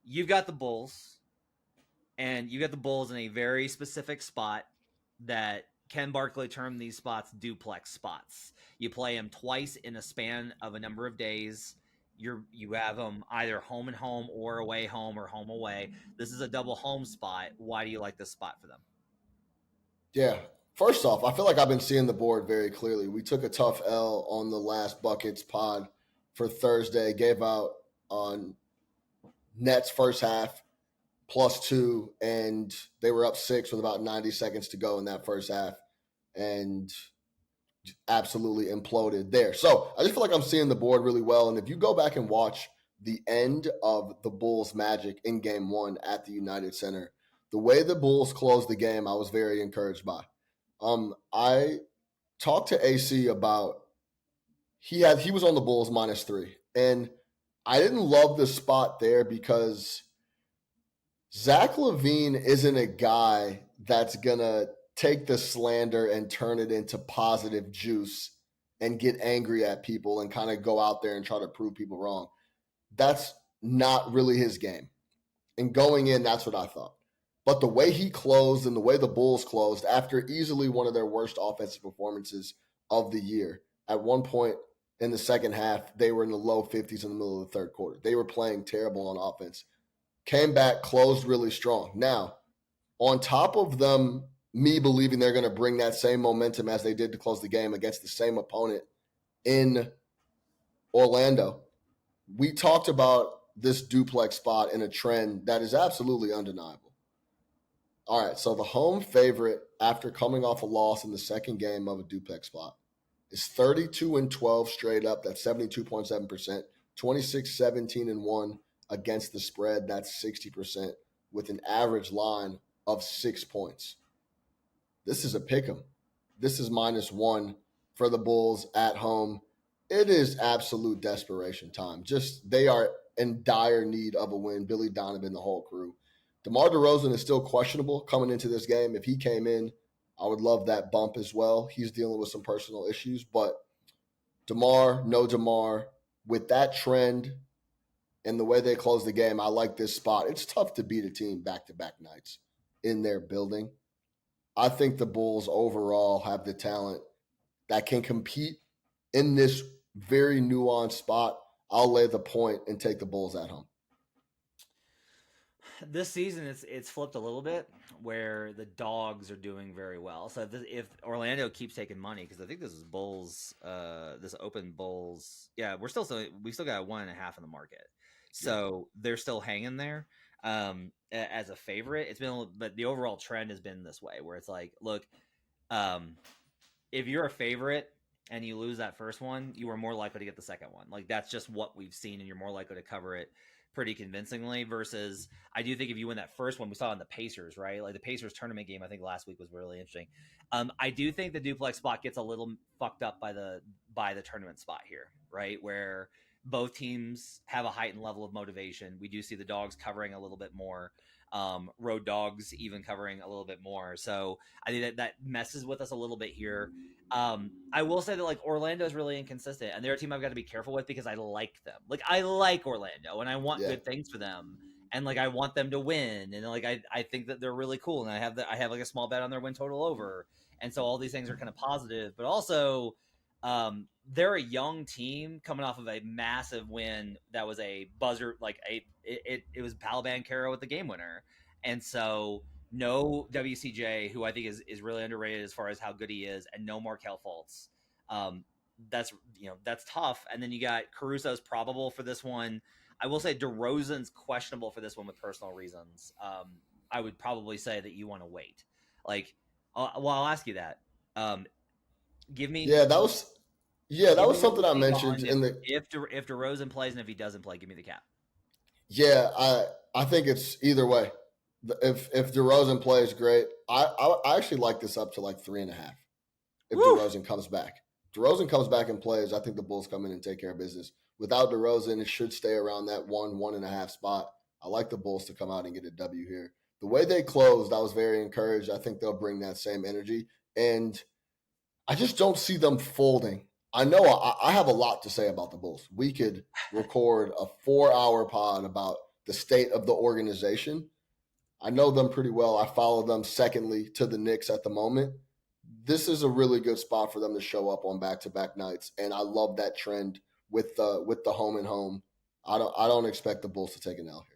you've got the Bulls, and you got the Bulls in a very specific spot that Ken Barkley termed these spots duplex spots. You play them twice in a span of a number of days. You have them either home and home or away home or home away. This is a double home spot. Why do you like this spot for them? Yeah. First off, I feel like I've been seeing the board very clearly. We took a tough L on the last Buckets pod for Thursday, gave out on Nets first half +2, and they were up 6 with about 90 seconds to go in that first half and absolutely imploded there. So I just feel like I'm seeing the board really well. And if you go back and watch the end of the Bulls Magic in game 1 at the United Center, the way the Bulls closed the game, I was very encouraged by. I talked to AC about he was on the Bulls -3, and I didn't love the spot there because Zach LaVine isn't a guy that's gonna take the slander and turn it into positive juice and get angry at people and kind of go out there and try to prove people wrong. That's not really his game. And going in, that's what I thought. But the way he closed and the way the Bulls closed after easily one of their worst offensive performances of the year, at one point in the second half, they were in the low 50s in the middle of the third quarter. They were playing terrible on offense. Came back, closed really strong. Now, on top of them, me believing they're going to bring that same momentum as they did to close the game against the same opponent in Orlando, we talked about this duplex spot in a trend that is absolutely undeniable. All right, so the home favorite after coming off a loss in the second game of a duplex spot is 32-12 straight up. That's 72.7%, 26-17-1 against the spread. That's 60% with an average line of 6 points. This is a pick 'em. This is -1 for the Bulls at home. It is absolute desperation time. Just they are in dire need of a win. Billy Donovan, the whole crew. DeMar DeRozan is still questionable coming into this game. If he came in, I would love that bump as well. He's dealing with some personal issues, but DeMar, no DeMar, with that trend and the way they close the game, I like this spot. It's tough to beat a team back-to-back nights in their building. I think the Bulls overall have the talent that can compete in this very nuanced spot. I'll lay the point and take the Bulls at home. This season, it's flipped a little bit where the dogs are doing very well. So if Orlando keeps taking money, because I think this is Bulls, this open Bulls, yeah, we still got 1.5 in the market, so they're still hanging there as a favorite. It's been, but the overall trend has been this way, where it's like, look, if you're a favorite and you lose that first one, you are more likely to get the second one. Like that's just what we've seen, and you're more likely to cover it pretty convincingly versus I do think if you win that first one, we saw in the Pacers, right? Like the Pacers tournament game, I think last week was really interesting. I do think the duplex spot gets a little fucked up by the tournament spot here, right? Where both teams have a heightened level of motivation. We do see the dogs covering a little bit more. Road dogs even covering a little bit more. So I think that messes with us a little bit here. I will say that like Orlando is really inconsistent, and they're a team I've got to be careful with because I like them. Like I like Orlando, and I want good things for them, and like I want them to win, and like I think that they're really cool, and I have like a small bet on their win total over, and so all these things are kind of positive, but also they're a young team coming off of a massive win that was a buzzer, like it was Paolo Banchero with the game winner, and so. No WCJ, who I think is really underrated as far as how good he is, and no Markelle Fultz. That's tough. And then you got Caruso's probable for this one. I will say DeRozan's questionable for this one with personal reasons. I would probably say that you want to wait. Like, well, I'll ask you that. Give me. Yeah, that was something I mentioned if DeRozan plays and if he doesn't play, give me the cap. Yeah, I think it's either way. If DeRozan plays, great. I actually like this up to like 3.5. If DeRozan comes back, and plays, I think the Bulls come in and take care of business. Without DeRozan, it should stay around that 1.5 spot. I like the Bulls to come out and get a W here. The way they closed, I was very encouraged. I think they'll bring that same energy, and I just don't see them folding. I know I have a lot to say about the Bulls. We could record a 4-hour pod about the state of the organization. I know them pretty well. I follow them secondly to the Knicks at the moment. This is a really good spot for them to show up on back-to-back nights, and I love that trend with the home and home. I don't expect the Bulls to take an L here.